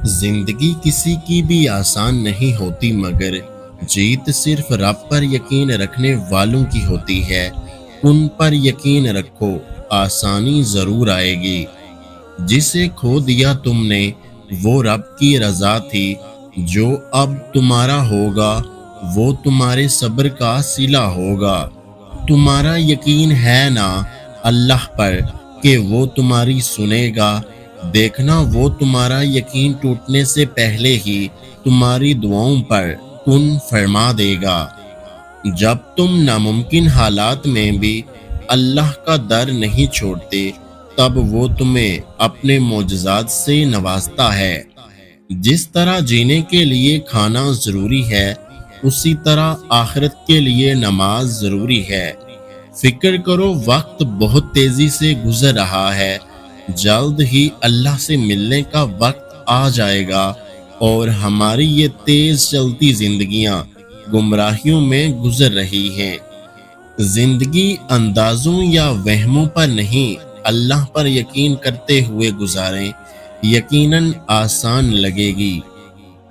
زندگی کسی کی بھی آسان نہیں ہوتی، مگر جیت صرف رب پر یقین رکھنے والوں کی ہوتی ہے۔ ان پر یقین رکھو، آسانی ضرور آئے گی۔ جسے کھو دیا تم نے وہ رب کی رضا تھی، جو اب تمہارا ہوگا وہ تمہارے صبر کا صلہ ہوگا۔ تمہارا یقین ہے نا اللہ پر کہ وہ تمہاری سنے گا، دیکھنا وہ تمہارا یقین ٹوٹنے سے پہلے ہی تمہاری دعاؤں پر کن فرما دے گا۔ جب تم ناممکن حالات میں بھی اللہ کا در نہیں چھوڑتے، تب وہ تمہیں اپنے معجزات سے نوازتا ہے۔ جس طرح جینے کے لیے کھانا ضروری ہے، اسی طرح آخرت کے لیے نماز ضروری ہے۔ فکر کرو، وقت بہت تیزی سے گزر رہا ہے، جلد ہی اللہ سے ملنے کا وقت آ جائے گا، اور ہماری یہ تیز چلتی زندگیاں گمراہیوں میں گزر رہی ہیں۔ زندگی اندازوں یا وہموں پر نہیں، اللہ پر یقین کرتے ہوئے گزاریں، یقیناً آسان لگے گی۔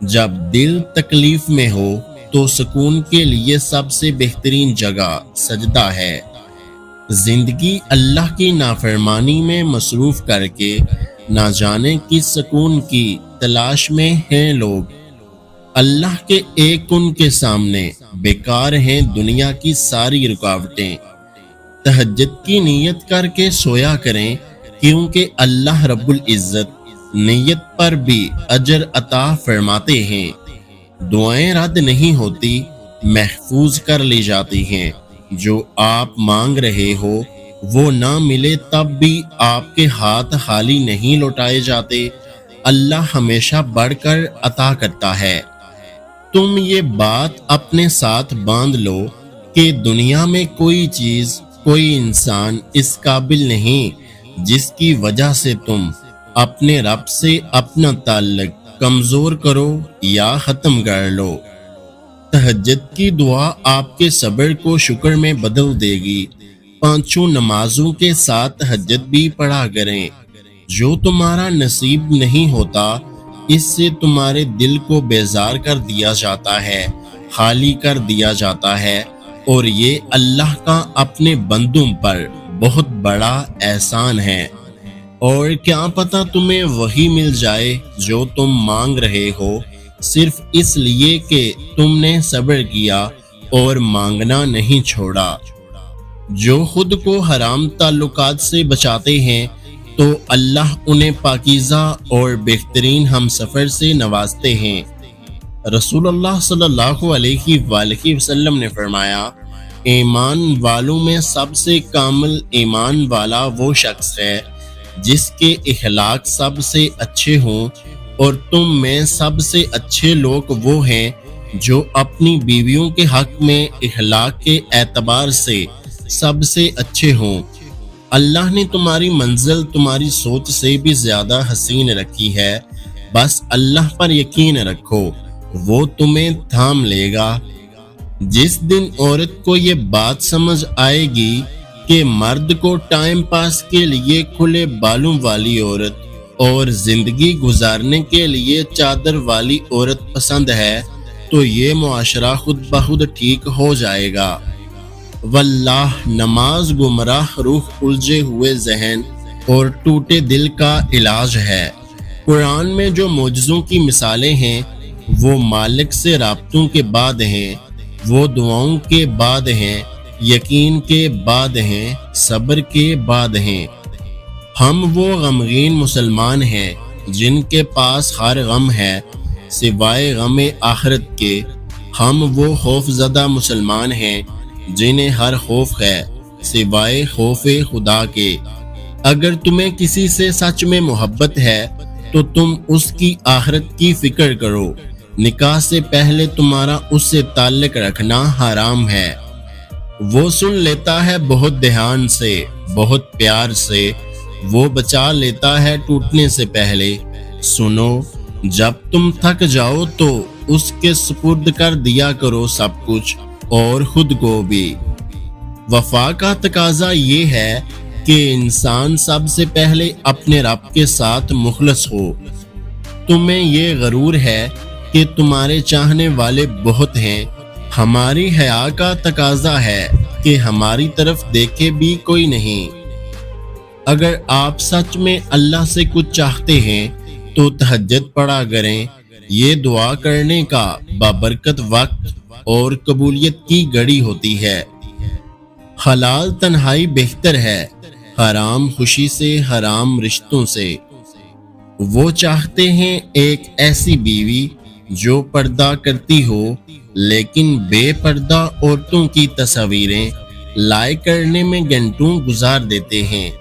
جب دل تکلیف میں ہو تو سکون کے لیے سب سے بہترین جگہ سجدہ ہے۔ زندگی اللہ کی نافرمانی میں مصروف کر کے نہ جانے کس سکون کی تلاش میں ہیں لوگ۔ اللہ کے ایک کن کے سامنے بیکار ہیں دنیا کی ساری رکاوٹیں۔ تہجد کی نیت کر کے سویا کریں، کیونکہ اللہ رب العزت نیت پر بھی اجر عطا فرماتے ہیں۔ دعائیں رد نہیں ہوتی، محفوظ کر لی جاتی ہیں۔ جو آپ مانگ رہے ہو وہ نہ ملے تب بھی آپ کے ہاتھ خالی نہیں لوٹائے جاتے۔ اللہ ہمیشہ بڑھ کر عطا کرتا ہے۔ تم یہ بات اپنے ساتھ باندھ لو کہ دنیا میں کوئی چیز، کوئی انسان اس قابل نہیں جس کی وجہ سے تم اپنے رب سے اپنا تعلق کمزور کرو یا ختم کر لو۔ تہجد کی دعا آپ کے صبر کو شکر میں بدل دے گی۔ پانچوں نمازوں کے ساتھ تہجد بھی پڑھا کریں۔ جو تمہارا نصیب نہیں ہوتا، اس سے تمہارے دل کو بیزار کر دیا جاتا ہے، خالی کر دیا جاتا ہے، اور یہ اللہ کا اپنے بندوں پر بہت بڑا احسان ہے۔ اور کیا پتہ تمہیں وہی مل جائے جو تم مانگ رہے ہو، صرف اس لیے کہ تم نے صبر کیا اور مانگنا نہیں چھوڑا۔ جو خود کو حرام تعلقات سے بچاتے ہیں تو اللہ انہیں پاکیزہ اور بہترین ہم سفر سے نوازتے ہیں۔ رسول اللہ صلی اللہ علیہ وآلہ وسلم نے فرمایا، ایمان والوں میں سب سے کامل ایمان والا وہ شخص ہے جس کے اخلاق سب سے اچھے ہوں، اور تم میں سب سے اچھے لوگ وہ ہیں جو اپنی بیویوں کے حق میں اخلاق کے اعتبار سے سب سے اچھے ہوں۔ اللہ نے تمہاری منزل تمہاری سوچ سے بھی زیادہ حسین رکھی ہے، بس اللہ پر یقین رکھو، وہ تمہیں تھام لے گا۔ جس دن عورت کو یہ بات سمجھ آئے گی کہ مرد کو ٹائم پاس کے لیے کھلے بالوں والی عورت اور زندگی گزارنے کے لیے چادر والی عورت پسند ہے، تو یہ معاشرہ خود بخود ٹھیک ہو جائے گا۔ واللہ، نماز گمراہ روح، الجھے ہوئے ذہن اور ٹوٹے دل کا علاج ہے۔ قرآن میں جو معجزوں کی مثالیں ہیں وہ مالک سے رابطوں کے بعد ہیں، وہ دعاؤں کے بعد ہیں، یقین کے بعد ہیں، صبر کے بعد ہیں۔ ہم وہ غمگین مسلمان ہیں جن کے پاس ہر غم ہے سوائے غم آخرت کے۔ ہم وہ خوف زدہ مسلمان ہیں جنہیں ہر خوف ہے سوائے خوف خدا کے۔ اگر تمہیں کسی سے سچ میں محبت ہے تو تم اس کی آخرت کی فکر کرو۔ نکاح سے پہلے تمہارا اس سے تعلق رکھنا حرام ہے۔ وہ سن لیتا ہے بہت دھیان سے، بہت پیار سے، وہ بچا لیتا ہے ٹوٹنے سے پہلے۔ سنو، جب تم تھک جاؤ تو اس کے سپرد کر دیا کرو سب کچھ، اور خود کو بھی۔ وفا کا تقاضا یہ ہے کہ انسان سب سے پہلے اپنے رب کے ساتھ مخلص ہو۔ تمہیں یہ غرور ہے کہ تمہارے چاہنے والے بہت ہیں۔ ہماری حیا کا تقاضا ہے کہ ہماری طرف دیکھے بھی کوئی نہیں۔ اگر آپ سچ میں اللہ سے کچھ چاہتے ہیں تو تہجد پڑھا کریں۔ یہ دعا کرنے کا بابرکت وقت اور قبولیت کی گھڑی ہوتی ہے۔ حلال تنہائی بہتر ہے حرام خوشی سے، حرام رشتوں سے۔ وہ چاہتے ہیں ایک ایسی بیوی جو پردہ کرتی ہو، لیکن بے پردہ عورتوں کی تصاویریں لائک کرنے میں گھنٹوں گزار دیتے ہیں۔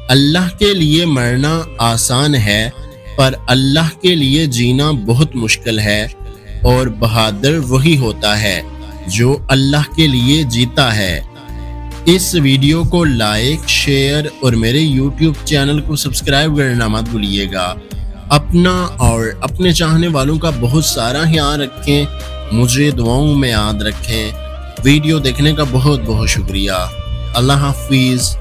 اللہ کے لیے مرنا آسان ہے، پر اللہ کے لیے جینا بہت مشکل ہے، اور بہادر وہی ہوتا ہے جو اللہ کے لیے جیتا ہے۔ اس ویڈیو کو لائک، شیئر اور میرے یوٹیوب چینل کو سبسکرائب کرنا مت بھولیے گا۔ اپنا اور اپنے چاہنے والوں کا بہت سارا خیال رکھیں، مجھے دعاؤں میں یاد رکھیں۔ ویڈیو دیکھنے کا بہت بہت شکریہ۔ اللہ حافظ۔